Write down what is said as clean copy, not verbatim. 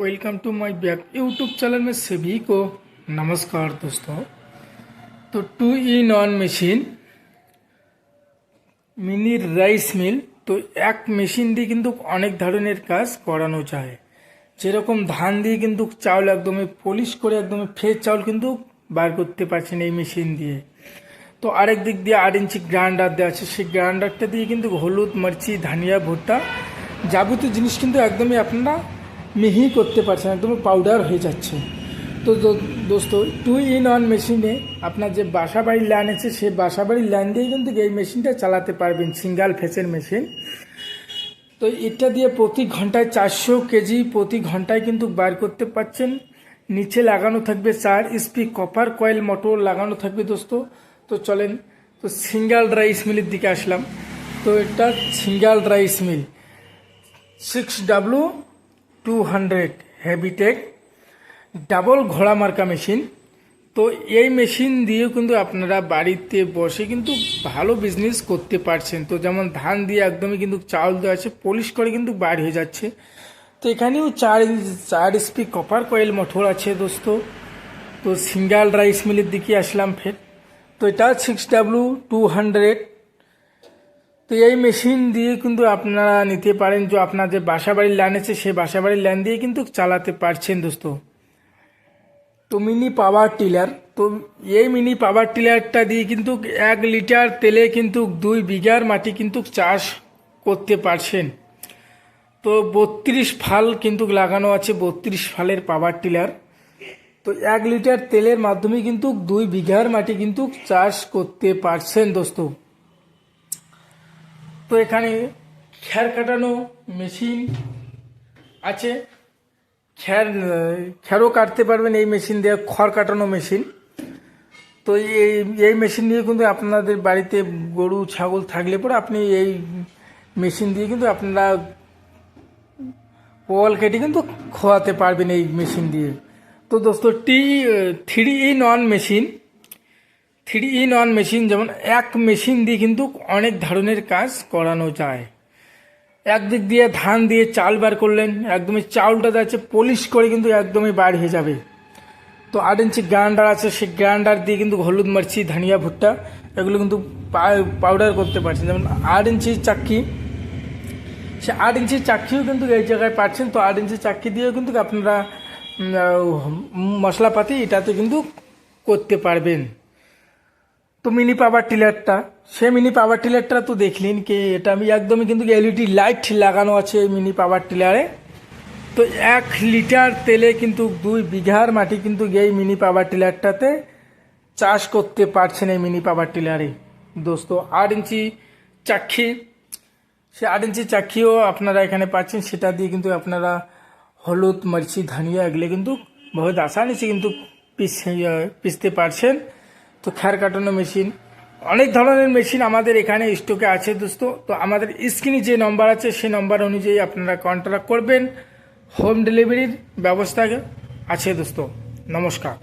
Welcome to my back YouTube channel में सभी को नमस्कार दोस्तों। तो 2-in-1 machine mini rice mill. তো এক মেশিন দিয়ে কিন্তু অনেক ধরনের কাজ করানো যায়। যেরকম ধান দিয়ে কিন্তু চাউল একদমই পলিশ করে একদমই ফ্রেশ চাউল কিন্তু বার করতে পারছেন এই মেশিন দিয়ে। তো আরেক দিক দিয়ে 8 ইঞ্চি গ্রাইন্ডার দেওয়া আছে, সেই গ্রাইন্ডারটা দিয়ে কিন্তু হলুদ, মরিচি, ধনিয়া, ভুট্টা যাবতীয় জিনিস কিন্তু একদমই আপনারা মিহি করতে পারছেন, একদম পাউডার হয়ে যাচ্ছে। তো দোস্ত 2-in-1 মেশিনে আপনার যে বাসা বাড়ির লাইন আছে সেই বাসা বাড়ির লাইন দিয়ে কিন্তু এই মেশিনটা চালাতে পারবেন, সিঙ্গেল ফেসের মেশিন। তো এটা দিয়ে প্রতি ঘন্টায় 400 কেজি প্রতি ঘন্টায় কিন্তু বার করতে পারছেন। নিচে লাগানো থাকবে 4 স্পি কপার কয়েল মোটর লাগানো থাকবে দোস্ত। তো চলেন, তো সিঙ্গেল রাইস মিলের দিকে আসলাম। তো এটা single rice mill 6W200 Heavytech double ঘোড়া মার্কা মেশিন। তো এই মেশিন দিয়েও কিন্তু আপনারা বাড়িতে বসে কিন্তু ভালো বিজনেস করতে পারছেন। তো যেমন ধান দিয়ে একদমই কিন্তু চাউল দেওয়া আছে, পলিশ করে কিন্তু বার হয়ে যাচ্ছে। তো এখানেও 4 স্পি কপার কয়েল মোটর আছে দোস্ত। তো সিঙ্গেল রাইস মিলের দিকে আসলাম ফের। তো এটা 6W200। তো এই মেশিন দিয়ে কিন্তু আপনারা নিতে পারেন, যে আপনার যে বাসা বাড়ির লাইন আছে সেই বাসা বাড়ির লাইন দিয়ে কিন্তু চালাতে পারছেন দোস্ত। তো মিনি পাওয়ার টিলার, তো এই মিনি পাওয়ার টিলারটা দিয়ে কিন্তু 1 লিটার তেলে কিন্তু 2 বিঘার মাটি কিন্তু চাষ করতে পারছেন। তো 32 ফাল কিন্তু লাগানো আছে, 32 ফালের পাওয়ার টিলার। তো 1 লিটার তেলের মাধ্যমে কিন্তু 2 বিঘার মাটি কিন্তু চাষ করতে পারছেন দোস্ত। তো এখানে খ্যার কাটানো মেশিন আছে, খ্যারও কাটতে পারবেন এই মেশিন দিয়ে, খড় কাটানো মেশিন। তো এই মেশিন দিয়ে কিন্তু আপনাদের বাড়িতে গরু ছাগল থাকলে পরে আপনি এই মেশিন দিয়ে কিন্তু আপনারা পোয়াল কেটে কিন্তু খোয়াতে পারবেন এই মেশিন দিয়ে। তো দোস্ত 3-in-1 মেশিন, 3-in-1 মেশিন যেমন এক মেশিন দিয়ে কিন্তু অনেক ধরনের কাজ করানো যায়। একদিক দিয়ে ধান দিয়ে চাল বার করলেন, একদমই চাউলটা যাচ্ছে পলিশ করে কিন্তু একদমই বার হয়ে যাবে। তো 8 ইঞ্চি গ্রাইন্ডার আছে, সেই গ্রাইন্ডার দিয়ে কিন্তু হলুদ, মরিচি, ধনিয়া, ভুট্টা এগুলো কিন্তু পাউডার করতে পারছেন। যেমন 8 ইঞ্চি চাক্কি, সে 8 ইঞ্চি চাক্কিও কিন্তু এই জায়গায় পাচ্ছেন। তো 8 ইঞ্চি চাক্কি দিয়েও কিন্তু আপনারা মশলাপাতি এটাতে কিন্তু করতে পারবেন। তো মিনি পাওয়ার টিলারটা, সে মিনি পাওয়ার টিলারটা তো দেখলেন কি, এটা আমি একদমই কিন্তু এলইডি লাইট লাগানো আছে এই মিনি পাওয়ার টিলারে। তো 1 লিটার তেলে কিন্তু 2 বিঘার মাটি কিন্তু এই মিনি পাওয়ার টিলারটাতে চাষ করতে পারছেন এই মিনি পাওয়ার টিলারে দোস্ত। 8 ইঞ্চি চাক্ষি, সে 8 ইঞ্চি চাক্ষিও আপনারা এখানে পাচ্ছেন। সেটা দিয়ে কিন্তু আপনারা হলুদ, মরিচি, ধনিয়া এগুলো কিন্তু বহুত আসানি সে কিন্তু পিসতে পারছেন। তো খ্যার কাটানো মেশিন, অনেক ধরনের মেশিন আমাদের এখানে স্টকে আছে দোস্ত। তো আমাদের স্ক্রিনে যে নম্বর আছে সেই নম্বর অনুযায়ী আপনারা কন্ট্যাক্ট করবেন, হোম ডেলিভারির ব্যবস্থা আছে দোস্ত। নমস্কার।